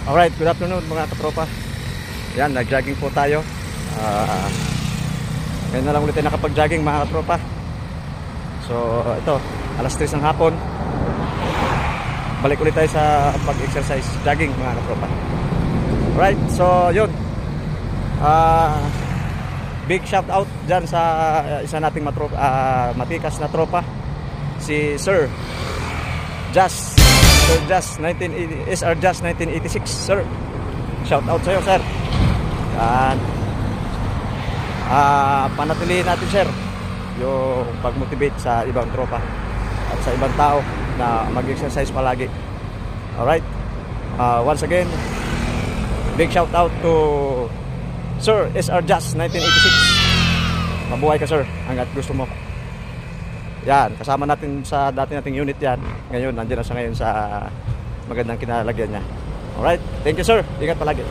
Alright, good afternoon mga katropa. Yan, nag-jogging po tayo. Ngayon na lang ulit tayo nakapag-jogging mga katropa. So, ito, alas 3 ng hapon. Balik ulit tayo sa pag-exercise, jogging mga katropa. Alright, so yun. Big shout out dyan sa isa nating matikas na tropa, si Sir Jazz. Sir Jazz 1980, SR Jazz 1986, sir. Shout out sa'yo, sir. Yan. Panatilihin natin, sir, yung pag-motivate sa ibang tropa at sa ibang tao na mag-exercise palagi. Alright. Once again, big shout out to Sir SR Jazz 1986. Mabuhay ka, sir, hanggat gusto mo. Yan, kasama natin sa dati nating unit yan. Ngayon, nandiyan na siya ngayon sa magandang kinalagyan niya. Alright, thank you, sir. Ingat palagi.